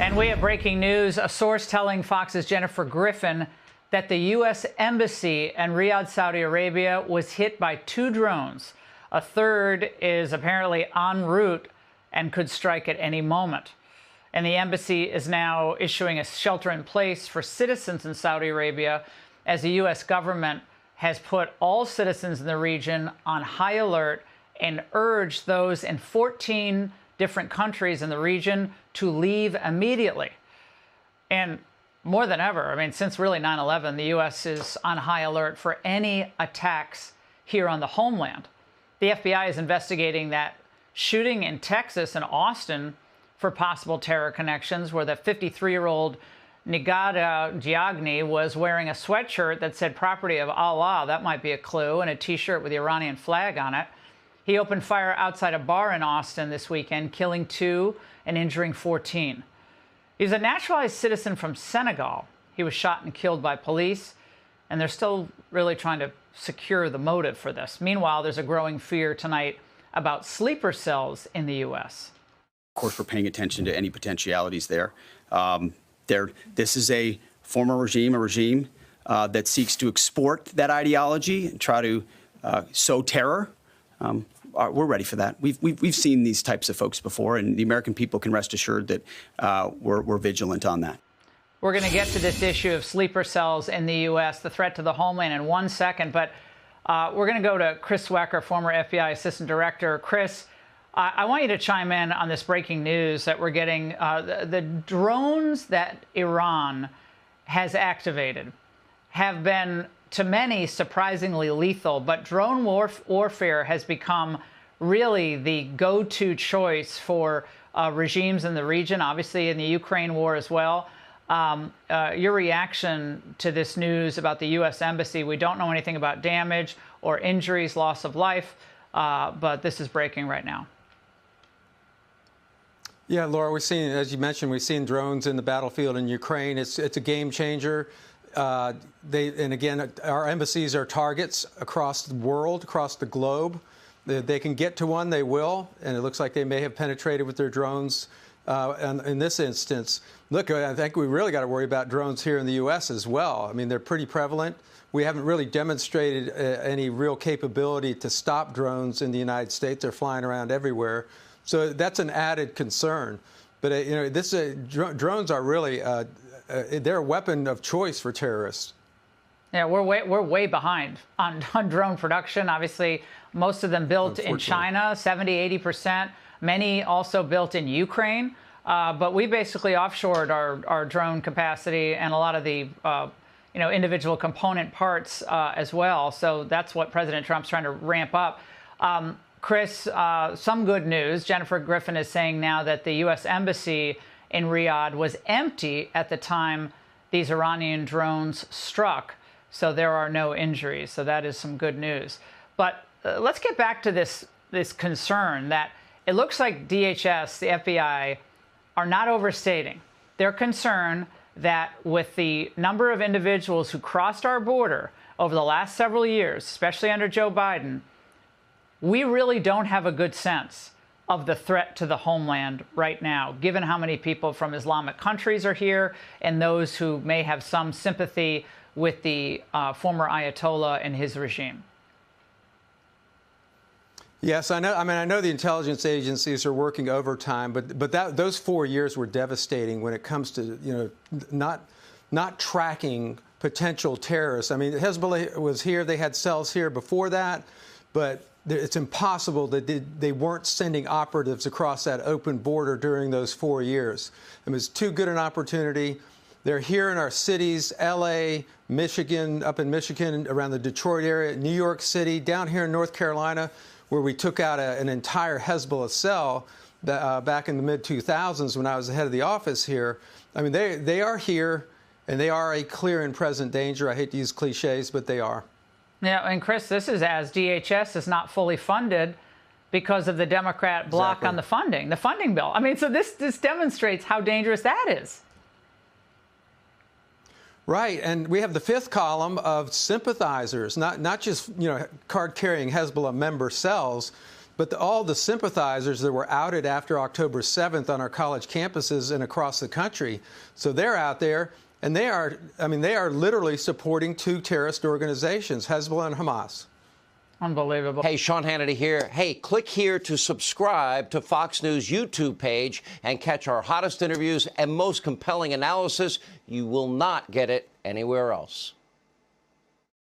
And we have breaking news. A source telling Fox's Jennifer Griffin that the U.S. Embassy in Riyadh, Saudi Arabia, was hit by 2 drones. A third is apparently en route and could strike at any moment. And the embassy is now issuing a shelter-in-place for citizens in Saudi Arabia, as the U.S. government has put all citizens in the region on high alert and urged those in 14 different countries in the region to leave immediately. And more than ever, I mean, since really 9/11, the U.S. is on high alert for any attacks here on the homeland. The FBI is investigating that shooting in Texas and Austin for possible terror connections, where the 53-year-old Nigada Giagni was wearing a sweatshirt that said "Property of Allah." That might be a clue, and a T-shirt with the Iranian flag on it. He opened fire outside a bar in Austin this weekend, killing 2 and injuring 14. He's a naturalized citizen from Senegal. He was shot and killed by police, and they're still really trying to secure the motive for this. Meanwhile, there's a growing fear tonight about sleeper cells in the U.S. Of course, we're paying attention to any potentialities there. This is a former regime, that seeks to export that ideology and try to sow terror. We're ready for that. We've seen these types of folks before, and the American people can rest assured that we're vigilant on that. We're going to get to this issue of sleeper cells in the U.S., the threat to the homeland, in 1 second. But we're going to go to Chris Wecker, former FBI Assistant Director. Chris, I want you to chime in on this breaking news that we're getting. The drones that Iran has activated have been, to many, surprisingly lethal. But drone warfare has become really the go-to choice for regimes in the region, obviously in the Ukraine war as well. Your reaction to this news about the U.S. Embassy? We don't know anything about damage or injuries, loss of life, but this is breaking right now. Yeah, Laura, we're seeing, as you mentioned, we've seen drones in the battlefield in Ukraine. It's a game changer. And again, our embassies are targets across the world, across the globe. They can get to one, they will, and it looks like they may have penetrated with their drones. And in this instance, look, I think we really got to worry about drones here in the U.S. as well. I mean, they're pretty prevalent. We haven't really demonstrated any real capability to stop drones in the United States. They're flying around everywhere. So that's an added concern. But, you know, drones are really they're a weapon of choice for terrorists. Yeah, we're way behind on drone production. Obviously, most of them built in China, 70–80%. Many also built in Ukraine. But we basically offshored our drone capacity and a lot of the individual component parts as well. So that's what President Trump's trying to ramp up. Chris, some good news. Jennifer Griffin is saying now that the U.S. Embassy in Riyadh was empty at the time these Iranian drones struck. So there are no injuries. So that is some good news. But let's get back to this concern that it looks like DHS, the FBI, are not overstating their concern that with the number of individuals who crossed our border over the last several years, especially under Joe Biden, we really don't have a good sense of the threat to the homeland right now, given how many people from Islamic countries are here and those who may have some sympathy with the former Ayatollah and his regime. Yes, I know. I mean, I know the intelligence agencies are working overtime, but those 4 years were devastating when it comes to not tracking potential terrorists. I mean, Hezbollah was here; they had cells here before that, but it's impossible that they weren't sending operatives across that open border during those 4 years. It was too good an opportunity. They're here in our cities, L.A., Michigan, up in Michigan, around the Detroit area, New York City, down here in North Carolina, where we took out an entire Hezbollah cell back in the mid-2000s when I was the head of the office here. I mean, they are here, and they are a clear and present danger. I hate to use cliches, but they are. Yeah, and Chris, this is as DHS is not fully funded because of the Democrat block on the funding bill. I mean, so this demonstrates how dangerous that is. Right, and we have the fifth column of sympathizers, not just card-carrying Hezbollah member cells, But all the sympathizers that were outed after October 7th on our college campuses and across the country, so they're out there, and they are literally supporting two terrorist organizations, Hezbollah and Hamas. Unbelievable. Hey, Sean Hannity here. Hey, click here to subscribe to Fox News YouTube page and catch our hottest interviews and most compelling analysis. You will not get it anywhere else.